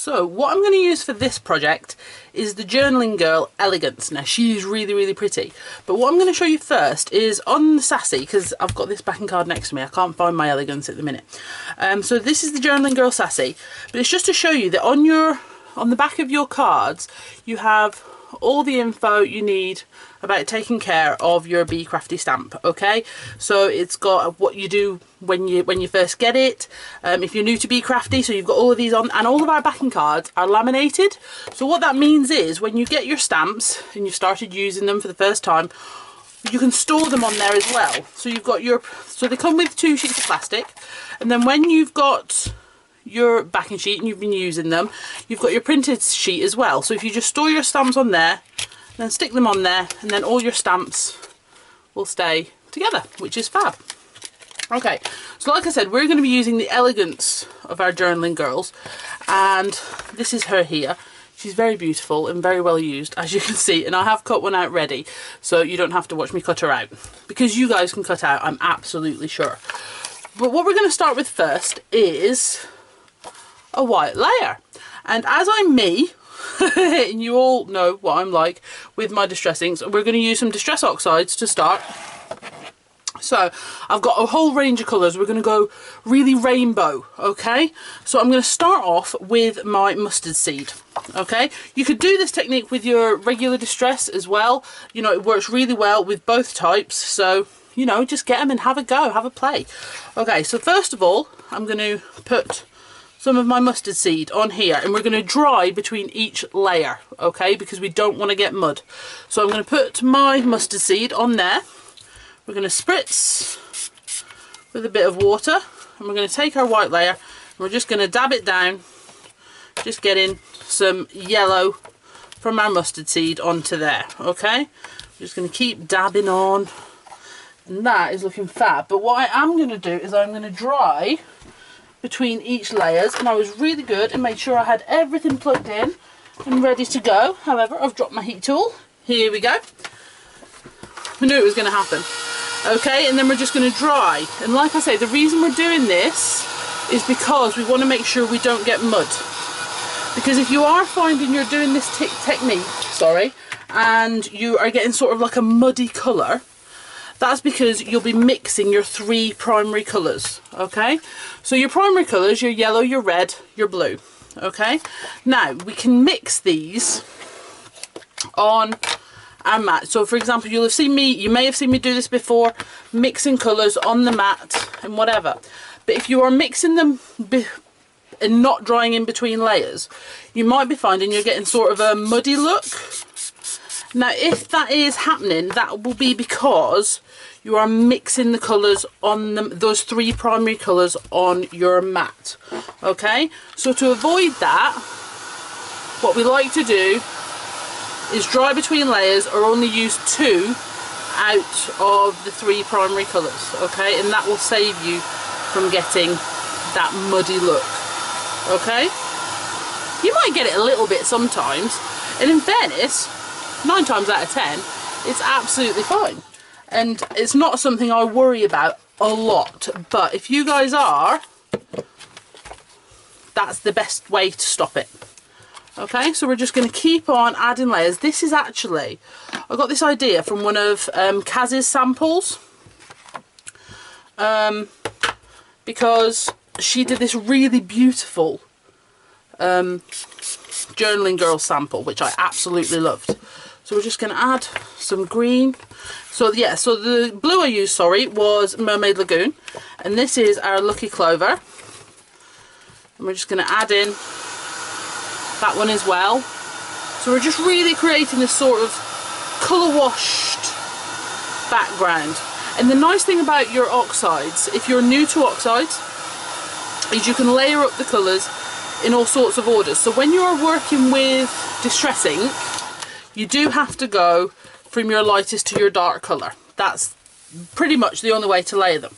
So what I'm going to use for this project is the Journaling Girl Elegance. Now she's really pretty, but what I'm going to show you first is on the Sassy, because I've got this backing card next to me, I can't find my Elegance at the minute. So this is the Journaling Girl Sassy, but it's just to show you that on the back of your cards you have all the info you need about taking care of your Be Crafty stamp. Okay, so it's got what you do when you first get it, if you're new to Be Crafty, so you've got all of these on, and all of our backing cards are laminated. So what that means is when you get your stamps and you've started using them for the first time, you can store them on there as well. So you've got so they come with 2 sheets of plastic, and then when you've got your backing sheet and you've been using them, you've got your printed sheet as well. So if you just store your stamps on there, then stick them on there, and then all your stamps will stay together, which is fab. Okay, so like I said, we're going to be using the Elegance of our Journaling Girls, and this is her here. She's very beautiful and very well used, as you can see, and I have cut one out ready, so you don't have to watch me cut her out, because you guys can cut out, I'm absolutely sure. But what we're going to start with first is a white layer, and as I'm me, and you all know what I'm like with my distressings, we're going to use some Distress Oxides to start. So I've got a whole range of colours. We're going to go really rainbow. Okay, so I'm going to start off with my mustard seed. Okay, you could do this technique with your regular distress as well. You know, it works really well with both types, so you know, just get them and have a go, have a play. Okay, so first of all I'm going to put some of my mustard seed on here, and we're going to dry between each layer, okay, because we don't want to get mud. So I'm going to put my mustard seed on there. We're going to spritz with a bit of water, and we're going to take our white layer and we're just going to dab it down, just getting some yellow from our mustard seed onto there. Okay, I'm just going to keep dabbing on, and that is looking fab. But what I am going to do is I'm going to dry between each layers, and I was really good and made sure I had everything plugged in and ready to go. However, I've dropped my heat tool. Here we go. I knew it was going to happen. Okay, and then we're just going to dry, and like I say, the reason we're doing this is because we want to make sure we don't get mud, because if you are finding you're doing this technique, and you are getting sort of like a muddy colour, that's because you'll be mixing your 3 primary colours. Okay, so your primary colours, your yellow, your red, your blue. Okay, now we can mix these on our mat. So for example, you may have seen me do this before, mixing colours on the mat and whatever. But if you are mixing them and not drying in between layers, you might be finding you're getting sort of a muddy look. Now if that is happening, that will be because you are mixing the colours on those 3 primary colours on your mat. Okay, so to avoid that, what we like to do is dry between layers, or only use 2 out of the 3 primary colours. Okay, and that will save you from getting that muddy look. Okay, you might get it a little bit sometimes, and in fairness, 9 times out of 10 it's absolutely fine, and it's not something I worry about a lot. But if you guys are, that's the best way to stop it. Okay, so we're just going to keep on adding layers. This is actually, I got this idea from one of Kaz's samples, because she did this really beautiful Journaling Girl sample, which I absolutely loved. So we're just going to add some green. So yeah, so the blue I used, was Mermaid Lagoon, and this is our Lucky Clover, and we're just going to add in that one as well. So we're just really creating this sort of colour washed background. And the nice thing about your oxides, if you're new to oxides, is you can layer up the colours in all sorts of orders. So when you're working with Distress ink, you do have to go from your lightest to your dark colour. That's pretty much the only way to layer them.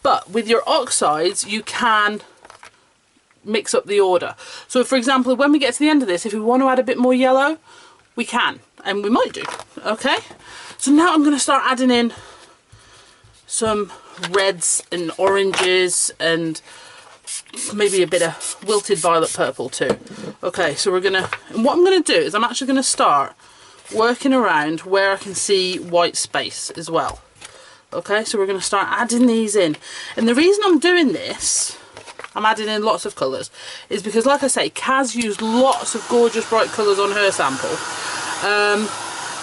But with your oxides, you can mix up the order. So for example, when we get to the end of this, if we want to add a bit more yellow, we can, and we might do. Okay, so now I'm going to start adding in some reds and oranges and maybe a bit of wilted violet purple too. Okay, so and what I'm gonna do is I'm actually gonna start working around where I can see white space as well. Okay, so we're gonna start adding these in. And the reason I'm doing this, I'm adding in lots of colours, is because, like I say, Kaz used lots of gorgeous bright colours on her sample.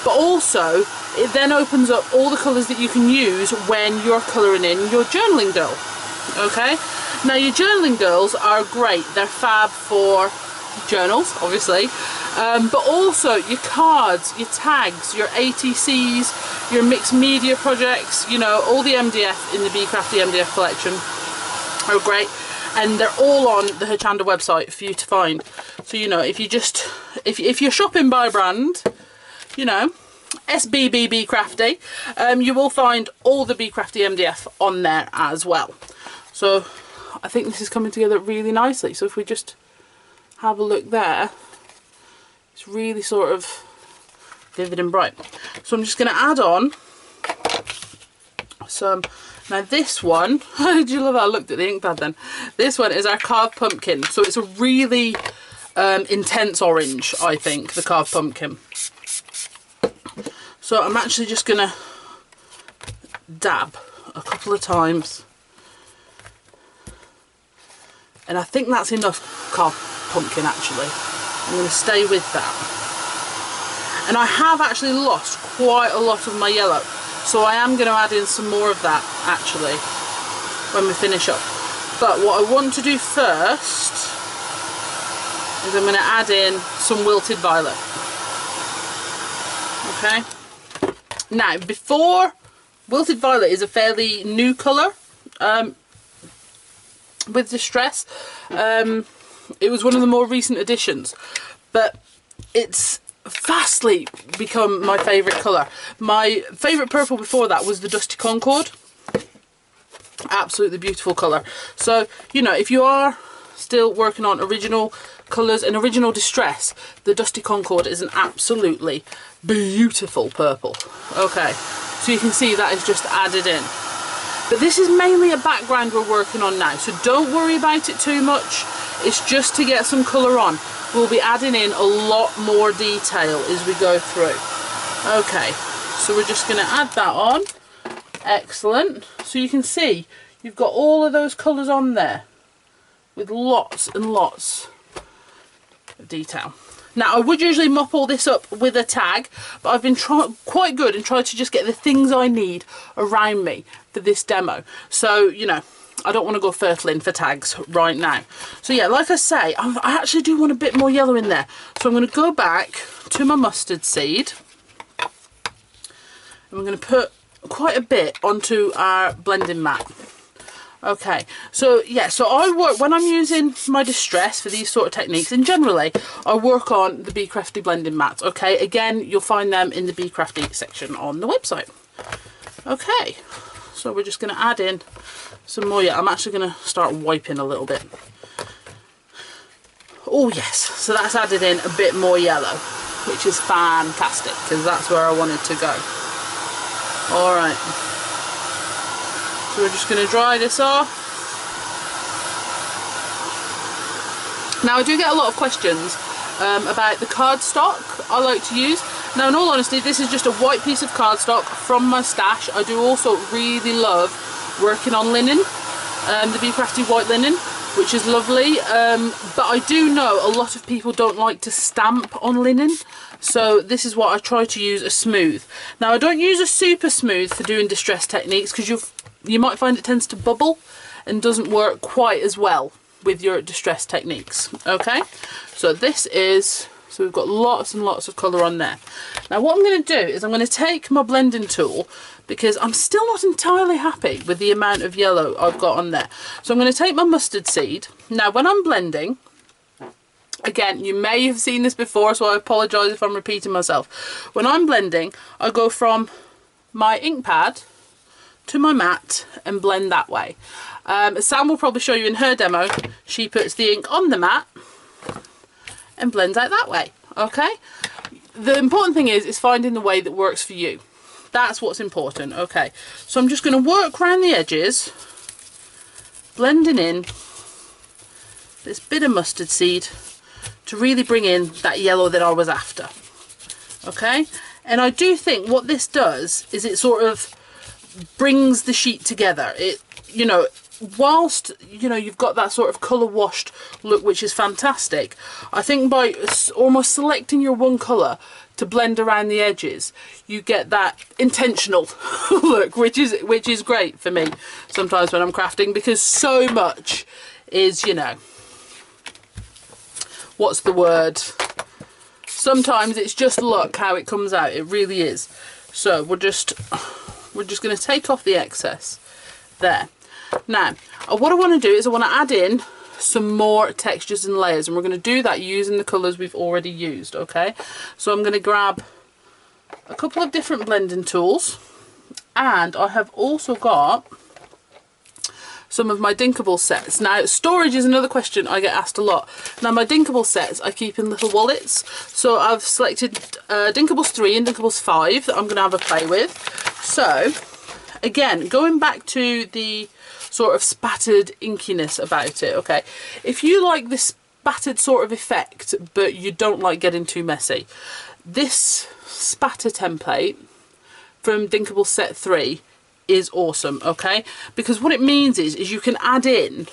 But also, it then opens up all the colours that you can use when you're colouring in your journaling girl. Okay? Now, your journaling girls are great. They're fab for journals, obviously, but also your cards, your tags, your ATCs, your mixed media projects, you know, all the MDF in the Be Crafty MDF collection are great, and they're all on the Hochanda website for you to find. So, you know, if you're shopping by brand, you know, SBBB Crafty, you will find all the Be Crafty MDF on there as well. So I think this is coming together really nicely. So if we just have a look there, it's really sort of vivid and bright. So I'm just going to add on some. Now this one, did you love how I looked at the ink pad then? This one is our carved pumpkin. So it's a really intense orange, I think, the carved pumpkin. So I'm actually just going to dab a couple of times. And I think that's enough carved pumpkin, actually. I'm going to stay with that. And I have actually lost quite a lot of my yellow, so I am going to add in some more of that, actually, when we finish up. But what I want to do first is I'm going to add in some wilted violet. Okay. Now, wilted violet is a fairly new colour with Distress. It was one of the more recent additions, but it's vastly become my favourite colour. My favourite purple before that was the Dusty Concord. Absolutely beautiful colour. So, you know, if you are still working on original colours and original Distress, the Dusty Concord is an absolutely beautiful purple. Okay, so you can see that is just added in. But this is mainly a background we're working on now, so don't worry about it too much. It's just to get some colour on. We'll be adding in a lot more detail as we go through. Okay, so we're just going to add that on. Excellent. So you can see you've got all of those colours on there with lots and lots of detail. Now, I would usually mop all this up with a tag, but I've been quite good and tried to just get the things I need around me for this demo. So, you know, I don't want to go fertling for tags right now. So yeah, like I say, I actually do want a bit more yellow in there. So I'm going to go back to my mustard seed. And I'm going to put quite a bit onto our blending mat. Okay, so yeah, so I work, when I'm using my Distress for these sort of techniques, and generally I work on the Be Crafty blending mats. Okay, again, you'll find them in the Be Crafty section on the website. Okay, so we're just going to add in some more. Yeah, I'm actually going to start wiping a little bit. Oh yes, so that's added in a bit more yellow, which is fantastic because that's where I wanted to go. All right. So we're just going to dry this off. Now, I do get a lot of questions about the cardstock I like to use. Now, in all honesty, this is just a white piece of cardstock from my stash. I do also really love working on linen, the Be Crafty white linen, which is lovely. But I do know a lot of people don't like to stamp on linen. So this is what I try to use, a smooth. Now, I don't use a super smooth for doing Distress techniques because you might find it tends to bubble and doesn't work quite as well with your Distress techniques. Okay, so this is, so we've got lots and lots of colour on there. Now what I'm going to do is I'm going to take my blending tool because I'm still not entirely happy with the amount of yellow I've got on there. So I'm going to take my mustard seed. Now when I'm blending, again, you may have seen this before, so I apologise if I'm repeating myself. When I'm blending, I go from my ink pad to my mat and blend that way. Sam will probably show you in her demo, she puts the ink on the mat and blends out that way. Okay, the important thing is finding the way that works for you. That's what's important. Okay, so I'm just going to work around the edges, blending in this bit of mustard seed to really bring in that yellow that I was after. Okay, and I do think what this does is it sort of brings the sheet together. It, you know, whilst, you know, you've got that sort of colour washed look, which is fantastic, I think by almost selecting your one colour to blend around the edges, you get that intentional look, which is great for me sometimes when I'm crafting, because so much is, you know, what's the word? Sometimes it's just luck how it comes out. It really is. So we're just going to take off the excess there. Now, what I want to do is I want to add in some more textures and layers, and we're going to do that using the colours we've already used. Okay, so I'm going to grab a couple of different blending tools, and I have also got some of my Dinkable sets. Now, storage is another question I get asked a lot. Now, my Dinkable sets I keep in little wallets, so I've selected Dinkables 3 and Dinkables 5 that I'm going to have a play with. So again, going back to the sort of spattered inkiness about it, okay, if you like this spattered sort of effect but you don't like getting too messy, this spatter template from Dinkable set 3 is awesome. Okay, because what it means is you can add in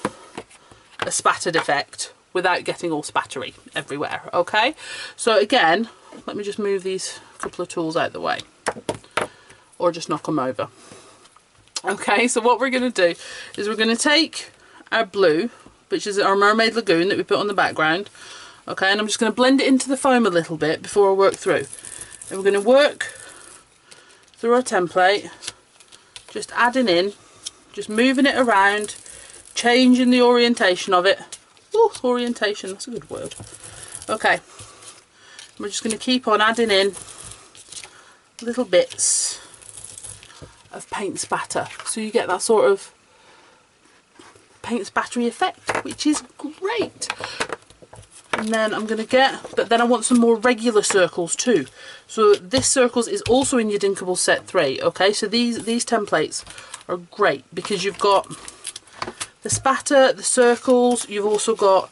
a spattered effect without getting all spattery everywhere. Okay, so again, let me just move these couple of tools out the way, or just knock them over. Okay, so what we're going to do is we're going to take our blue, which is our Mermaid Lagoon that we put on the background. Okay, and I'm just going to blend it into the foam a little bit before I work through. And we're going to work through our template, just adding in, just moving it around, changing the orientation of it. Oh, orientation, that's a good word. Okay, we're just going to keep on adding in little bits of paint spatter, so you get that sort of paint spattery effect, which is great. And then I'm going to get, but then I want some more regular circles too. So this circles is also in your Dinkable set 3. Okay, so these templates are great because you've got the spatter, the circles, you've also got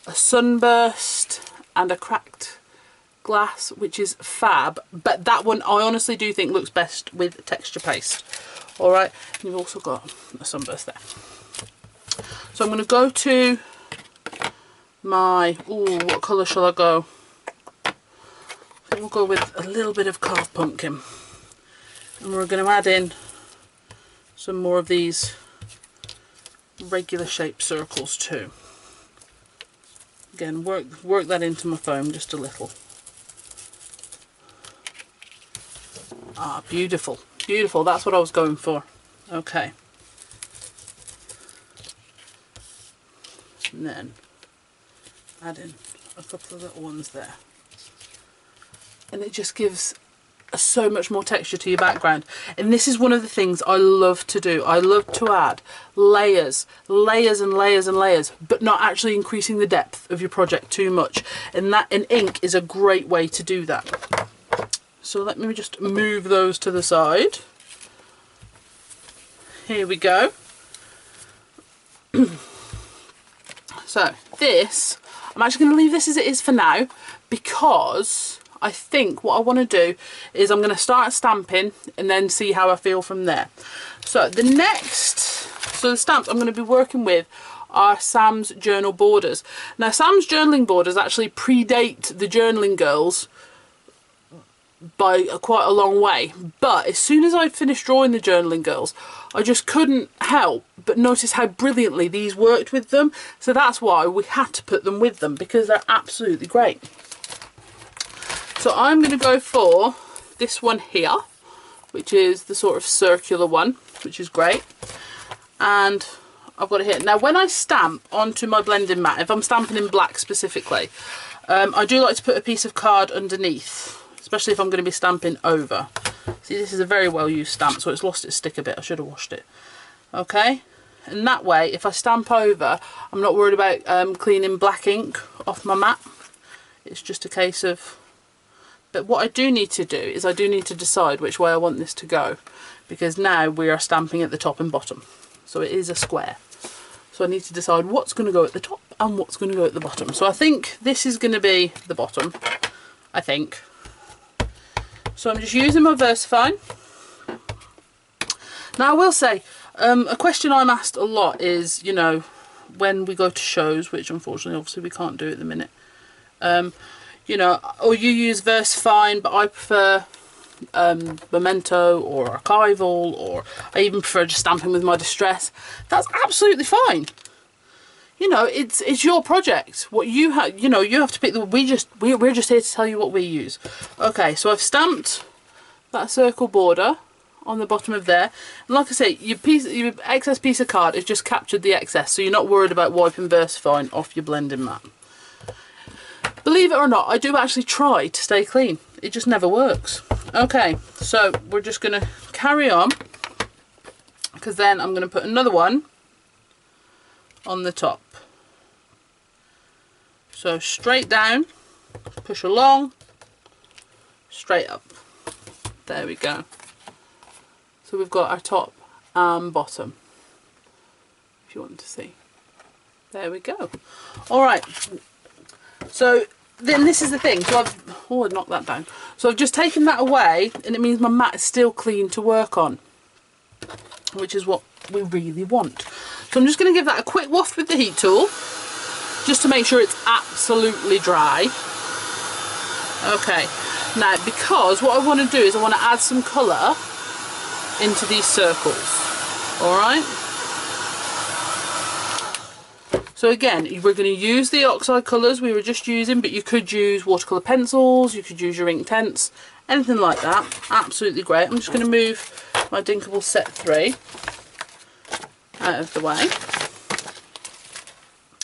a sunburst and a cracked glass, which is fab. But that one I honestly do think looks best with texture paste. All right, and you've also got a sunburst there. So I'm going to go to my, ooh, what colour shall I go? I think we'll go with a little bit of carved pumpkin, and we're going to add in some more of these regular shaped circles too. Again, work that into my foam just a little. Ah, beautiful, beautiful, that's what I was going for. Okay, and then add in a couple of little ones there, and it just gives so much more texture to your background. And this is one of the things I love to do. I love to add layers, layers and layers and layers, but not actually increasing the depth of your project too much, and ink is a great way to do that. So let me just move those to the side. Here we go. So this, I'm actually going to leave this as it is for now, because I think what I want to do is I'm going to start stamping and then see how I feel from there. So the stamps I'm going to be working with are Sam's journal borders. Now Sam's journaling borders actually predate the Journaling Girls by quite a long way, but as soon as I finished drawing the Journaling Girls, I just couldn't help but notice how brilliantly these worked with them. So that's why we had to put them with them, because they're absolutely great. So I'm going to go for this one here, which is the sort of circular one, which is great. And I've got it here. Now when I stamp onto my blending mat, if I'm stamping in black specifically, I do like to put a piece of card underneath, especially if I'm going to be stamping over. See, this is a very well used stamp, so it's lost its stick a bit. I should have washed it. Okay, and that way if I stamp over, I'm not worried about cleaning black ink off my mat. It's just a case of, but what I do need to do is I do need to decide which way I want this to go, because now we are stamping at the top and bottom, so it is a square, so I need to decide what's going to go at the top and what's going to go at the bottom. So I think this is going to be the bottom, I think. So I'm just using my VersaFine. Now I will say, a question I'm asked a lot is, you know, when we go to shows, which unfortunately obviously we can't do at the minute, you know, or you use VersaFine, but I prefer Memento or Archival, or I even prefer just stamping with my Distress. That's absolutely fine. You know, it's your project. What you have, you know, you have to pick the. We're just here to tell you what we use. Okay, so I've stamped that circle border on the bottom of there, and like I say, your excess piece of card has just captured the excess, so you're not worried about wiping VersaFine off your blending mat. Believe it or not, I do actually try to stay clean. It just never works. Okay, so we're just going to carry on, because then I'm going to put another one on the top. So straight down, push along, straight up. There we go. So we've got our top and bottom, if you want to see. There we go. All right. So then this is the thing. So I've knocked that down. So I've just taken that away, and it means my mat is still clean to work on, which is what we really want. So I'm just going to give that a quick waft with the heat tool, just to make sure it's absolutely dry. Okay. Now, because what I want to do is I want to add some colour into these circles. All right. So again, we're going to use the oxide colours we were just using, but you could use watercolour pencils, you could use your ink tents, anything like that. Absolutely great. I'm just going to move my Dinkable Set 3 out of the way.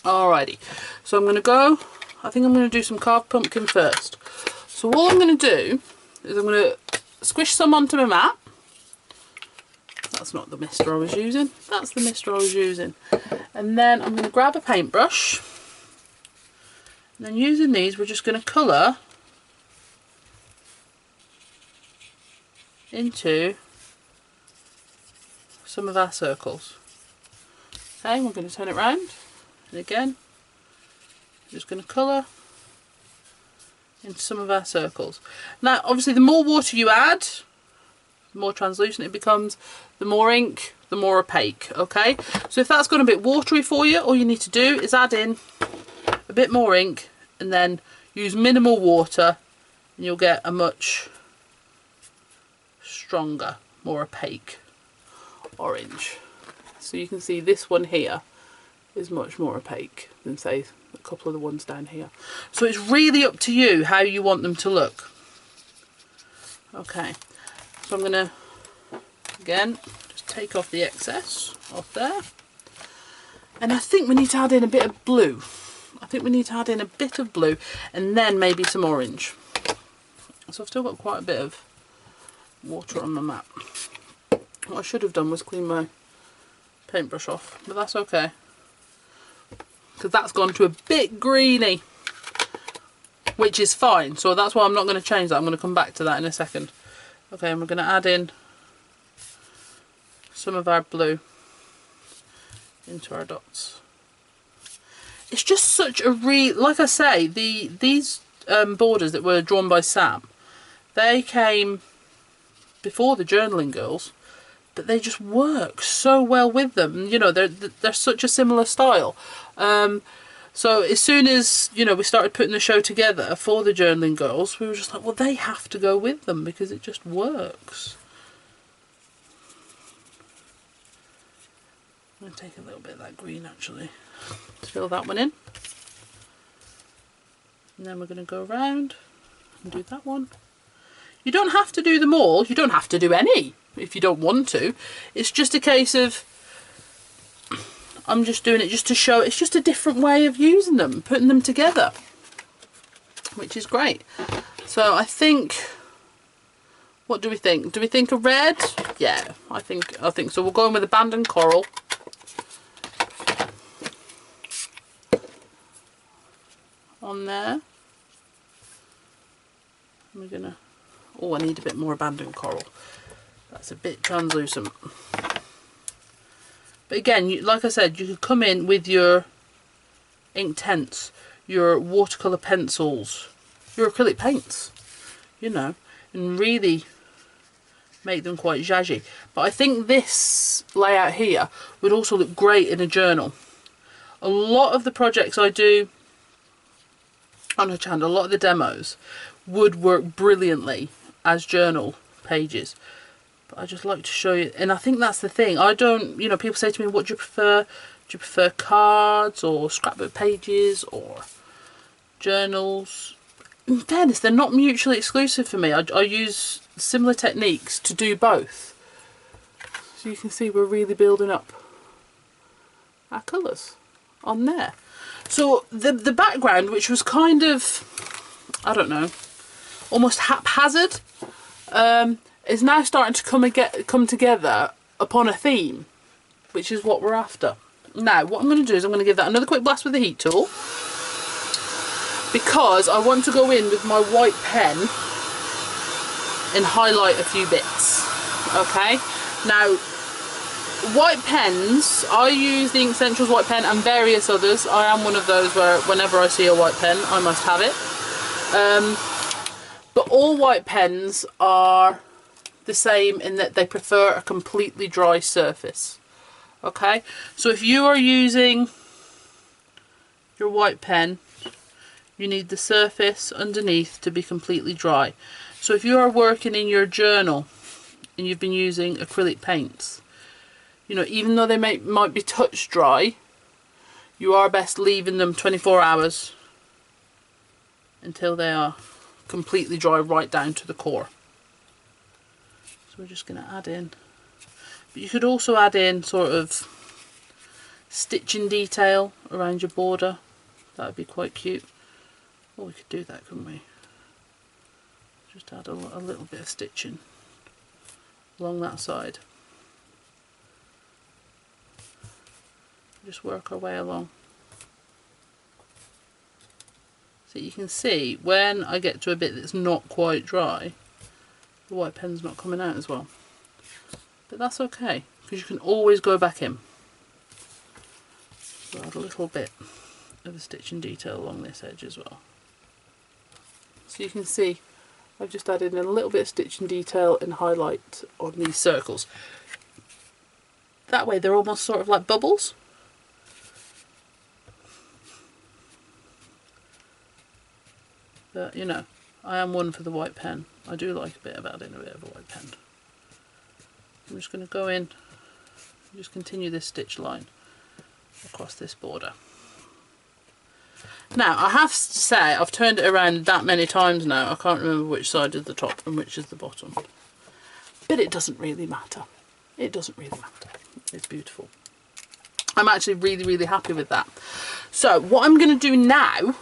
Alrighty, so I'm going to go, I think I'm going to do some carved pumpkin first. So all I'm going to do is I'm going to squish some onto my mat. That's not the mister I was using, that's the mister I was using. And then I'm going to grab a paintbrush, and then using these we're just going to colour into some of our circles. Okay, we're going to turn it round, and again just going to colour into some of our circles. Now obviously the more water you add, the more translucent it becomes, the more ink, the more opaque. Okay, so if that's gone a bit watery for you, all you need to do is add in a bit more ink and then use minimal water, and you'll get a much stronger, more opaque orange. So you can see this one here is much more opaque than say a couple of the ones down here. So it's really up to you how you want them to look. Okay, so I'm going to again just take off the excess off there, and I think we need to add in a bit of blue. I think we need to add in a bit of blue and then maybe some orange. So I've still got quite a bit of water on my mat. What I should have done was clean my paintbrush off, but that's okay, because that's gone to a bit greeny, which is fine. So that's why I'm not going to change that. I'm going to come back to that in a second. Okay, and we're going to add in some of our blue into our dots. It's just such a like I say, these borders that were drawn by Sam, they came before the Journaling Girls, but they just work so well with them. You know, they're such a similar style. So as soon as, you know, we started putting the show together for the Journaling Girls, we were just like, well, they have to go with them because it just works. I'm going to take a little bit of that green actually to fill that one in. And then we're going to go around and do that one. You don't have to do them all. You don't have to do any if you don't want to. It's just a case of, I'm just doing it just to show, it's just a different way of using them, putting them together, which is great. So I think, what do we think? Do we think a red? Yeah, I think so. We'll go in with Abandoned Coral. On there. We're gonna, oh, I need a bit more Abandoned Coral. That's a bit translucent. But again, like I said, you could come in with your Inktense, your watercolour pencils, your acrylic paints, you know, and really make them quite zhazzy. But I think this layout here would also look great in a journal. A lot of the projects I do on Hochanda, a lot of the demos would work brilliantly as journal pages. But I just like to show you, and I think that's the thing. I don't, you know, people say to me, what do you prefer? Do you prefer cards or scrapbook pages or journals? In fairness, they're not mutually exclusive for me. I use similar techniques to do both. So you can see we're really building up our colours on there. So the background, which was kind of, I don't know, almost haphazard, is now starting to come together upon a theme, which is what we're after. Now, what I'm going to do is I'm going to give that another quick blast with the heat tool, because I want to go in with my white pen and highlight a few bits. Okay, now white pens, I use the Ink Essentials white pen and various others. I am one of those where whenever I see a white pen I must have it. But all white pens are the same in that they prefer a completely dry surface. Okay, so if you are using your white pen, you need the surface underneath to be completely dry. So if you are working in your journal and you've been using acrylic paints, you know, even though they might be touch dry, you are best leaving them 24 hours until they are completely dry right down to the core. So we're just going to add in, but you could also add in sort of stitching detail around your border. That would be quite cute. Well, we could do that, couldn't we? Just add a little bit of stitching along that side. Just work our way along. So you can see when I get to a bit that's not quite dry, the white pen's not coming out as well. But that's okay, because you can always go back in. So add a little bit of the stitching detail along this edge as well. So you can see I've just added in a little bit of stitching detail and highlight on these circles. That way they're almost sort of like bubbles. But you know, I am one for the white pen. I do like a bit of adding a bit of a white pen. I'm just going to go in and just continue this stitch line across this border. Now I have to say, I've turned it around that many times now, I can't remember which side is the top and which is the bottom. But it doesn't really matter. It doesn't really matter. It's beautiful. I'm actually really, really happy with that. So what I'm going to do now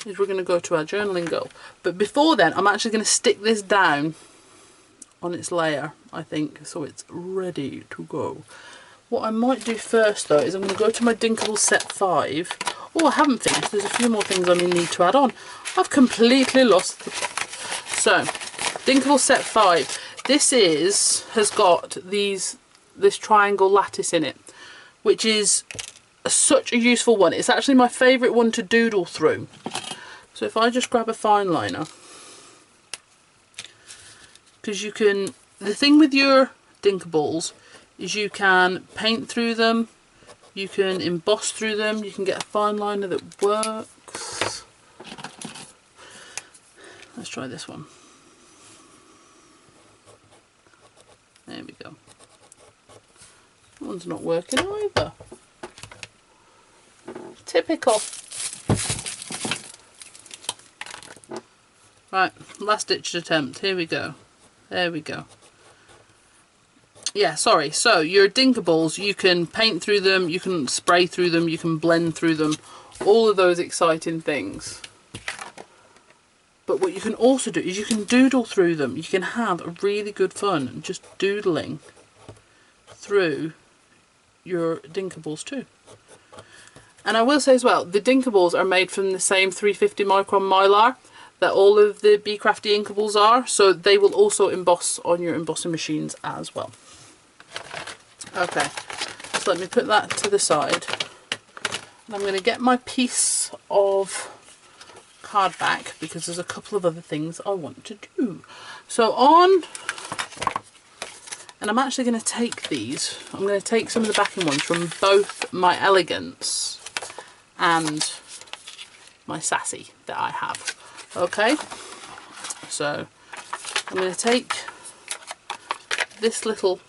is we're going to go to our journaling girl. But before then, I'm actually going to stick this down on its layer, I think, so it's ready to go. What I might do first though is I'm going to go to my Dinkable set 5. Oh, I haven't finished. There's a few more things I may need to add on. I've completely lost the... So, Dinkable set 5. This has got this triangle lattice in it, which is such a useful one. It's actually my favourite one to doodle through. So if I just grab a fine liner, because you can, the thing with your Dinkables is you can paint through them, you can emboss through them, you can get a fine liner that works. Let's try this one. There we go. That one's not working either. Typical. Right, last ditch attempt. Here we go. There we go. Yeah, sorry. So your Dinkables, you can paint through them, you can spray through them, you can blend through them, all of those exciting things. But what you can also do is you can doodle through them. You can have a really good fun just doodling through your Dinkables too. And I will say as well, the Dinkables are made from the same 350 micron mylar that all of the Be Crafty Inkables are, so they will also emboss on your embossing machines as well. Okay, so let me put that to the side. And I'm going to get my piece of card back because there's a couple of other things I want to do. So and I'm actually going to take these. I'm going to take some of the backing ones from both my Elegance and my Sassy that I have. Okay, so I'm going to take this little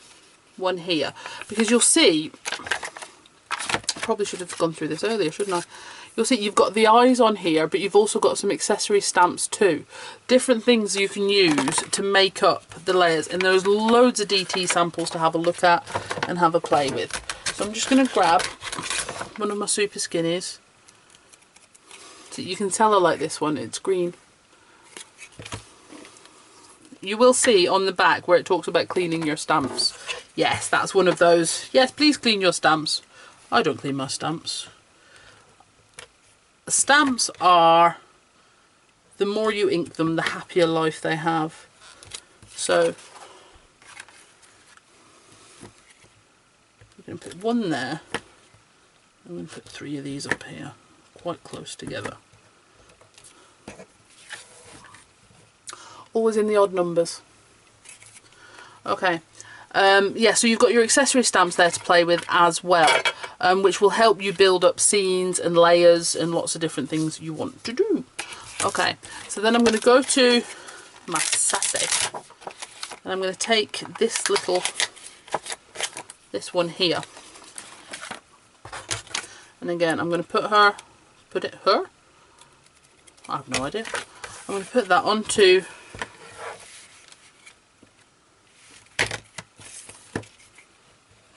one here because you'll see, I probably should have gone through this earlier, shouldn't I? You'll see you've got the eyes on here, but you've also got some accessory stamps too. Different things you can use to make up the layers, and there's loads of DT samples to have a look at and have a play with. So I'm just going to grab one of my Super Skinnies. So you can tell I like this one, it's green. You will see on the back where it talks about cleaning your stamps. Yes, that's one of those. Yes, please clean your stamps. I don't clean my stamps. Stamps are, the more you ink them, the happier life they have. So I'm going to put one there. I'm going to put 3 of these up here, quite close together. Always in the odd numbers. Okay. Yeah, so you've got your accessory stamps there to play with as well, which will help you build up scenes and layers and lots of different things you want to do. Okay, so then I'm going to go to my Sassy, and I'm going to take this one here, and again I'm going to put her, I have no idea. I'm going to put that onto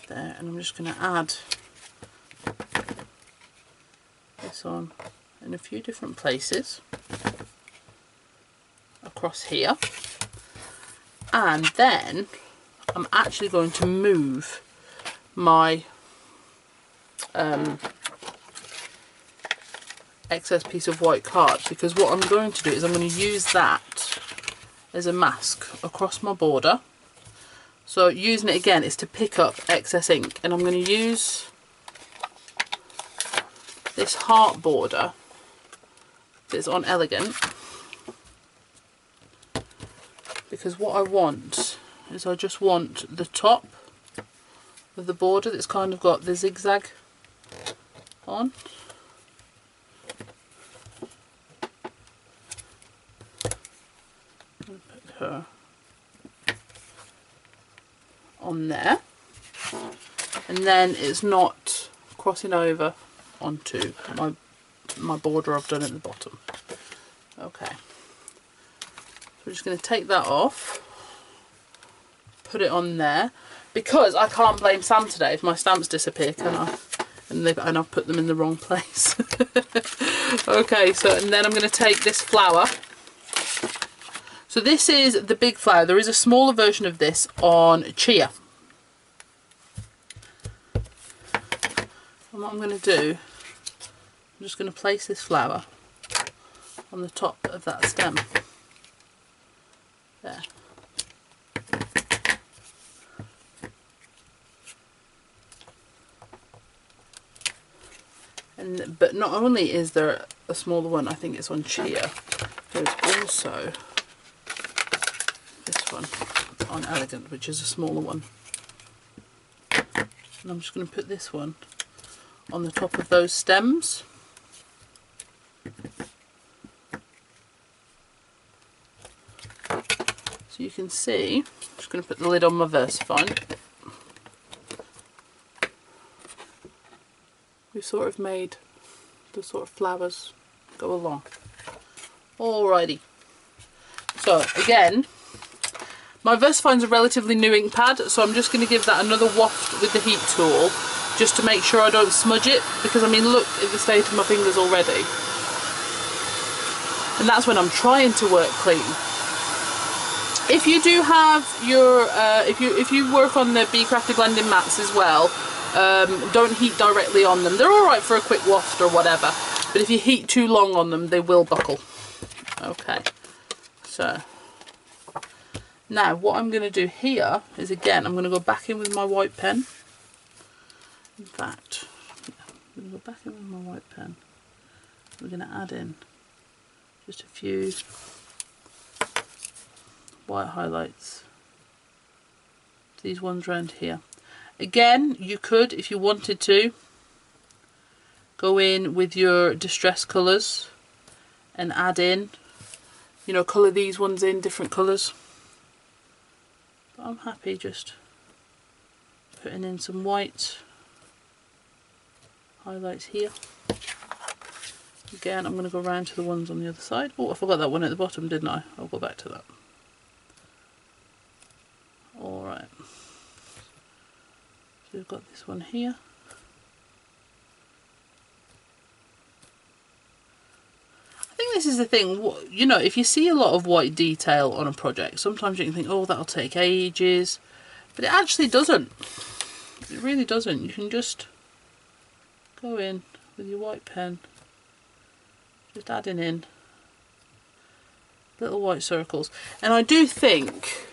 there, and I'm just going to add this on in a few different places across here, and then I'm actually going to move my excess piece of white card, because what I'm going to do is I'm going to use that as a mask across my border. So using it again is to pick up excess ink, and I'm going to use this heart border that's on Elegant, because what I want is I just want the top of the border that's kind of got the zigzag on. Put her on there, and then it's not crossing over onto my border I've done at the bottom. Okay, so we're just going to take that off, put it on there, because I can't blame Sam today if my stamps disappear, can I? And I've put them in the wrong place. Okay, so and then I'm going to take this flower. So this is the big flower. There is a smaller version of this on Chia. And what I'm going to do, I'm just going to place this flower on the top of that stem. There. But not only is there a smaller one, I think it's on Chia, there's also this one on Elegant, which is a smaller one. And I'm just going to put this one on the top of those stems. So you can see, I'm just going to put the lid on my VersaFine. We've sort of made the sort of flowers go along. Alrighty. So again, my VersaFine's a relatively new ink pad, so I'm just going to give that another waft with the heat tool, just to make sure I don't smudge it, because I mean look at the state of my fingers already. And that's when I'm trying to work clean. If you do have your, if you work on the Be Crafty blending mats as well, don't heat directly on them. They're alright for a quick waft or whatever, but if you heat too long on them, they will buckle. Okay, so now what I'm going to do here is, again, I'm going to go back in with my white pen. In fact, I'm going to go back in with my white pen. We're going to add in just a few white highlights. These ones around here. Again, you could, if you wanted to, go in with your distress colours and add in, you know, colour these ones in different colours. But I'm happy just putting in some white highlights here. Again, I'm going to go around to the ones on the other side. Oh, I forgot that one at the bottom, didn't I? I'll go back to that. Alright. So we've got this one here. I think this is the thing, you know, if you see a lot of white detail on a project, sometimes you can think, oh, that'll take ages. But it actually doesn't. It really doesn't. You can just go in with your white pen, just adding in little white circles. And I do think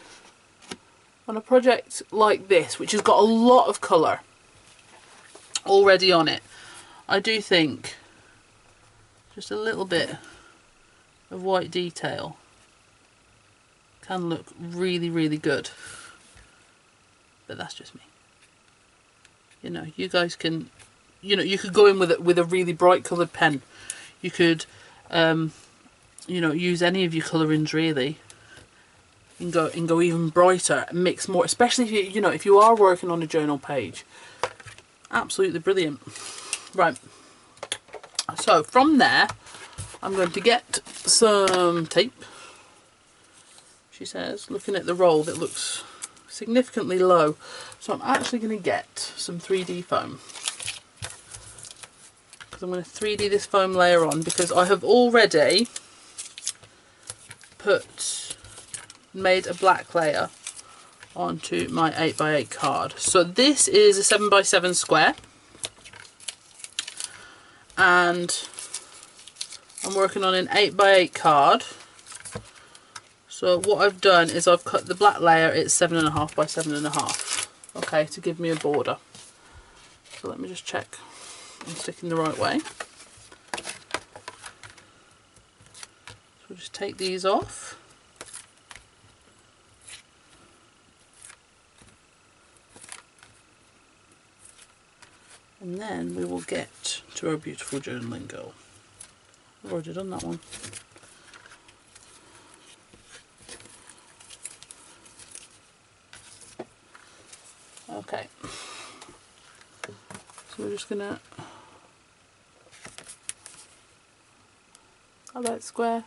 on a project like this, which has got a lot of colour already on it, I do think just a little bit of white detail can look really, really good. But that's just me. You know, you guys can, you know, you could go in with a really bright coloured pen. You could, you know, use any of your colourings really, and go even brighter and mix more. Especially if you know, if you are working on a journal page, absolutely brilliant. Right. So from there, I'm going to get some tape. She says, looking at the roll, that looks significantly low. So I'm actually going to get some 3D foam. Because I'm going to 3D this foam layer on, because I have already made a black layer onto my 8x8 card. So this is a 7x7 square. And I'm working on an 8x8 card. So what I've done is I've cut the black layer, it's 7.5 by 7.5, okay, to give me a border. So let me just check I'm sticking the right way. So we'll just take these off. And then we will get to our beautiful journaling girl. I've already done that one. Okay, so we're just gonna about square.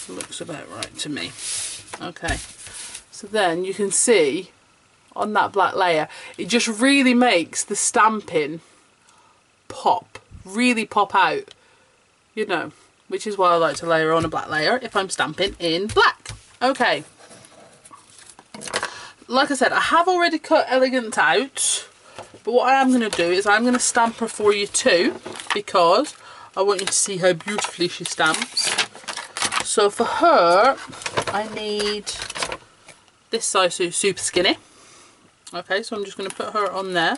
Looks about right to me. Okay, so then you can see on that black layer, it just really makes the stamping pop, really pop out, you know, which is why I like to layer on a black layer if I'm stamping in black. Okay. Like I said, I have already cut Elegance out, but what I am going to do is I'm going to stamp her for you too, because I want you to see how beautifully she stamps. So for her, I need this size super skinny. Okay, so I'm just going to put her on there.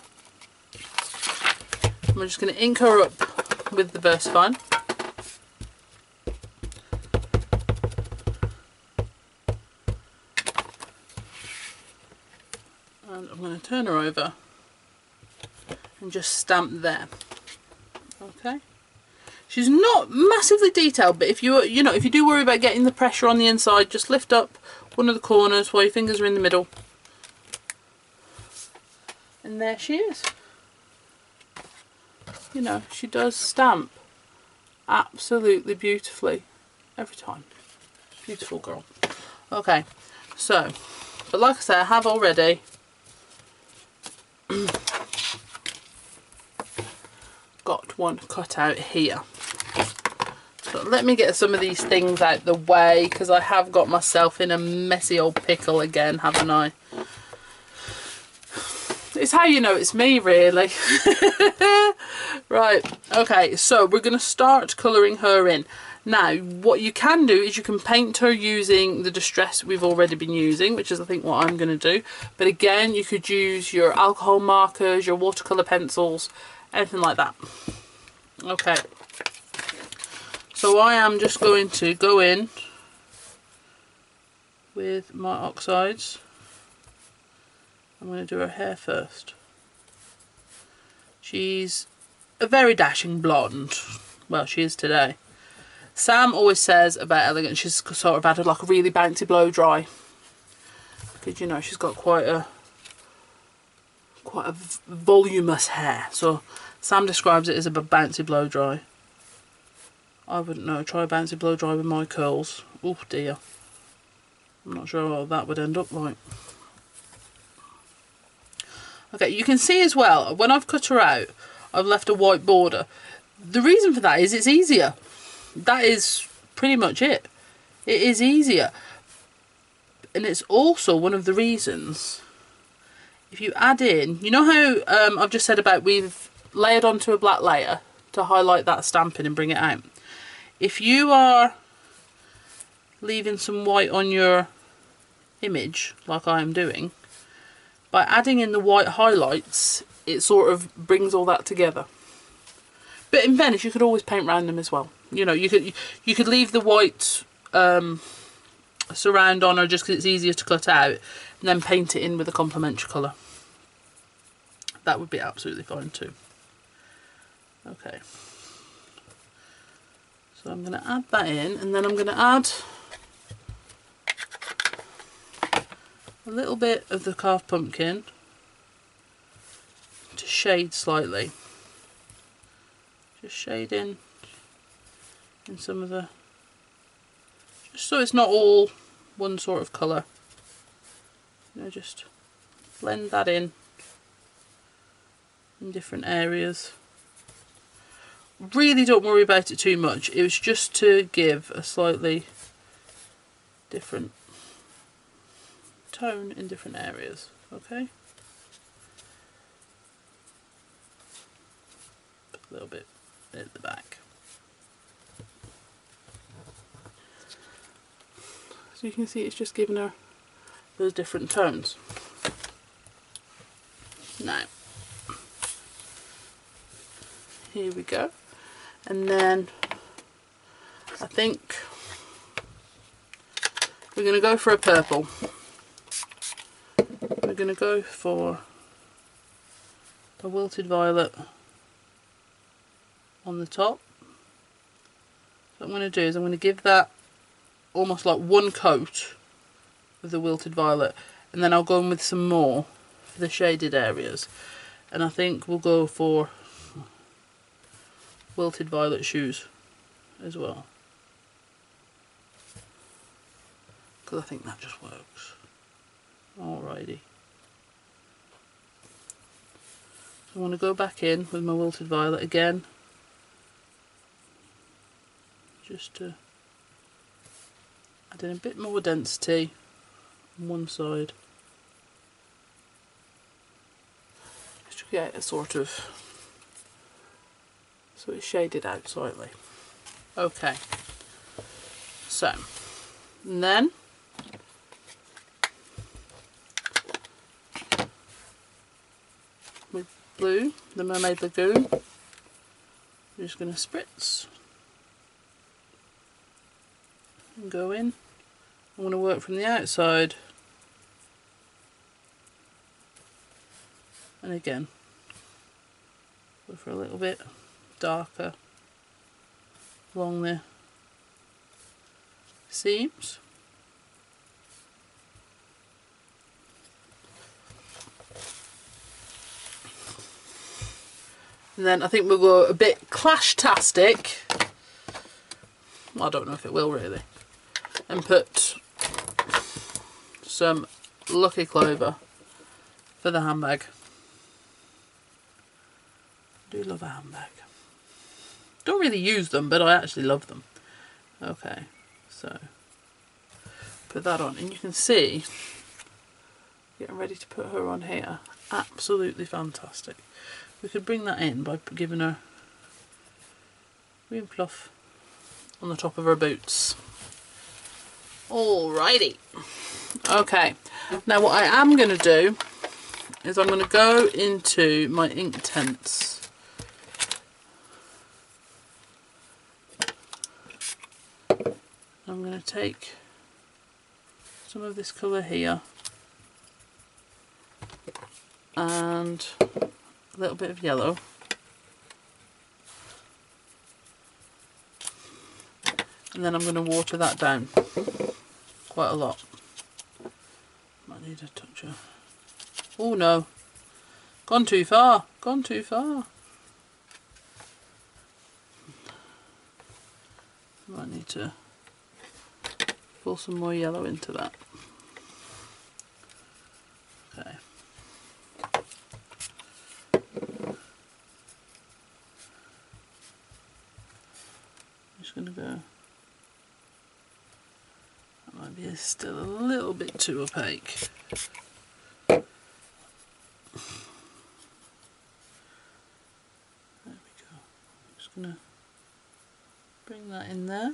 I'm just going to ink her up with the VersaFine. And I'm going to turn her over and just stamp there. Okay. She's not massively detailed, but if you know, if you do worry about getting the pressure on the inside, just lift up one of the corners while your fingers are in the middle. And there she is. You know, she does stamp absolutely beautifully every time. Beautiful girl. Okay, so, but like I said, I have already got one cut out here. So let me get some of these things out the way, because I have got myself in a messy old pickle again, haven't I? It's how you know it's me, really. Right, okay, so we're going to start colouring her in. Now, what you can do is you can paint her using the distress we've already been using, which is I think what I'm going to do. But again, you could use your alcohol markers, your watercolour pencils, anything like that. Okay, so I am just going to go in with my oxides. I'm going to do her hair first. She's a very dashing blonde. Well, she is today. Sam always says about Elegance she's sort of had like a really bouncy blow dry. Because, you know, she's got quite a voluminous hair. So Sam describes it as a bouncy blow dry. I wouldn't know. Try a bouncy blow dry with my curls. Oh dear. I'm not sure what that would end up like. Okay, you can see as well, when I've cut her out, I've left a white border. The reason for that is it's easier. That is pretty much it. It is easier. And it's also one of the reasons, if you add in, you know how I've just said about we've layered onto a black layer to highlight that stamping and bring it out. If you are leaving some white on your image, like I am doing, by adding in the white highlights, it sort of brings all that together. But in fairness, you could always paint around them as well. You know, you could leave the white surround on her just because it's easier to cut out, and then paint it in with a complementary colour. That would be absolutely fine too. Okay. So I'm going to add that in, and then I'm going to add a little bit of the carved pumpkin to shade slightly. Just shade in some of the, just so it's not all one sort of colour. You know, just blend that in different areas. Really don't worry about it too much. It was just to give a slightly different tone in different areas. Okay. Put a little bit at the back. So you can see it's just giving her those different tones. Now, here we go. And then I think we're going to go for a purple. We're going to go for a wilted violet on the top. So what I'm going to do is I'm going to give that almost like one coat of the wilted violet, and then I'll go in with some more for the shaded areas. And I think we'll go for wilted violet shoes as well, because I think that just works. Alrighty. So I want to go back in with my wilted violet again, just to add in a bit more density on one side, just to get a sort of, so it's shaded out slightly. Okay, so and then with blue, the Mermaid Lagoon, I'm just going to spritz and go in. I'm going to work from the outside, and again go for a little bit darker along the seams. And then I think we'll go a bit clash-tastic. Well, I don't know if it will really. And put some Lucky Clover for the handbag. I do love a handbag. Don't really use them, but I actually love them. Okay, so put that on, and you can see, getting ready to put her on here, absolutely fantastic. We could bring that in by giving her green fluff on the top of her boots. Alrighty. Okay, now what I am going to do is I'm going to go into my Inktense I'm going to take some of this colour here and a little bit of yellow, and then I'm going to water that down quite a lot. Might need a touch of... oh no, gone too far, gone too far. Might need to pull some more yellow into that. Okay. Just going to go, that might be still a little bit too opaque. There we go. I'm just going to bring that in there.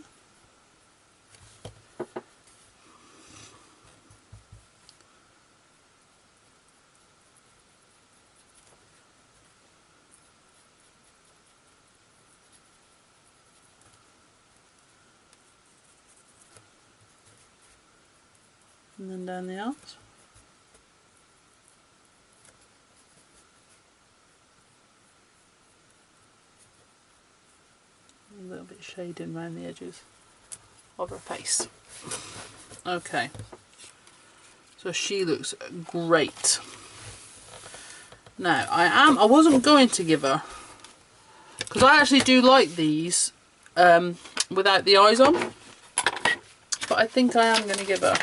And then down the arms. A little bit shading around the edges of her face. Okay, so she looks great. Now I wasn't going to give her, because I actually do like these without the eyes on, but I think I am going to give her,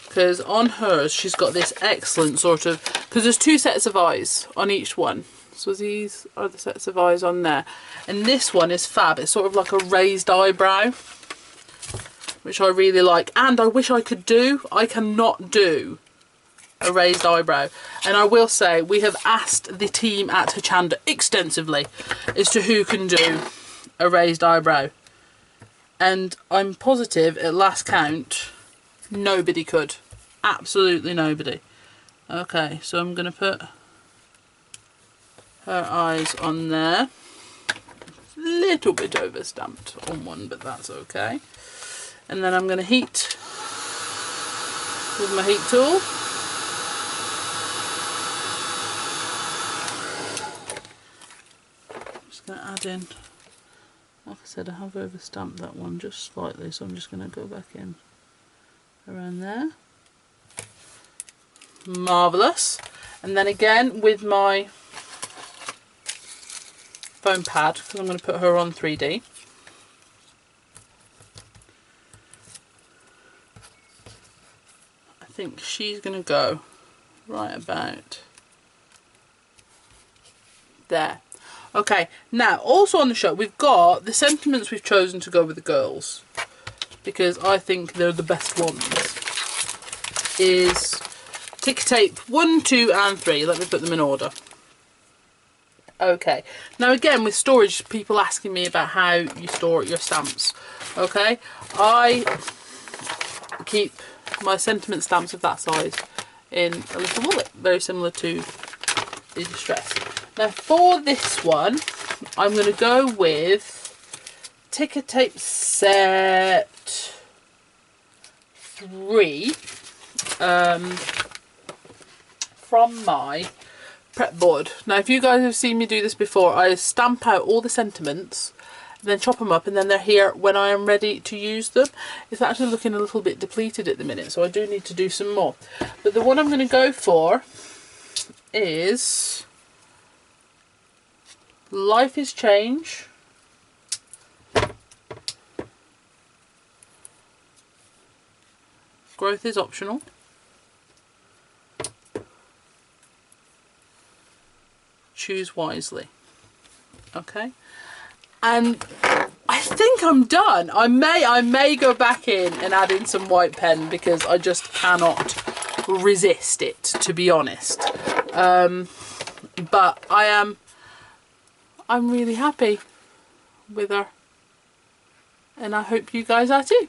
because on hers she's got this excellent sort of, because there's two sets of eyes on each one, so these are the sets of eyes on there, and this one is fab. It's sort of like a raised eyebrow, which I really like, and I wish I could do. I cannot do a raised eyebrow, and I will say we have asked the team at Hochanda extensively as to who can do a raised eyebrow, and I'm positive at last count nobody could. Absolutely nobody. Okay, so I'm going to put her eyes on there. A little bit over stamped on one, but that's okay. And then I'm going to heat with my heat tool. I'm just going to add in, like I said, I have over stamped that one just slightly, so I'm just going to go back in around there. Marvellous. And then again with my foam pad, because I'm going to put her on 3D. I think she's going to go right about there. Okay, now also on the show we've got the sentiments we've chosen to go with the girls, because I think they're the best ones, is ticker tape 1, 2 and 3. Let me put them in order. Okay, now again with storage, people asking me about how you store your stamps. Okay, I keep my sentiment stamps of that size in a little wallet, very similar to the Distress. Now for this one I'm going to go with ticker tape set 3 from my prep board. Now if you guys have seen me do this before, I stamp out all the sentiments, then chop them up, and then they're here when I am ready to use them. It's actually looking a little bit depleted at the minute, so I do need to do some more. But the one I'm going to go for is Life is Change. Growth is Optional. Choose Wisely. Okay, and I think I'm done. I may go back in and add in some white pen, because I just cannot resist it, to be honest. But I'm really happy with her, and I hope you guys are too.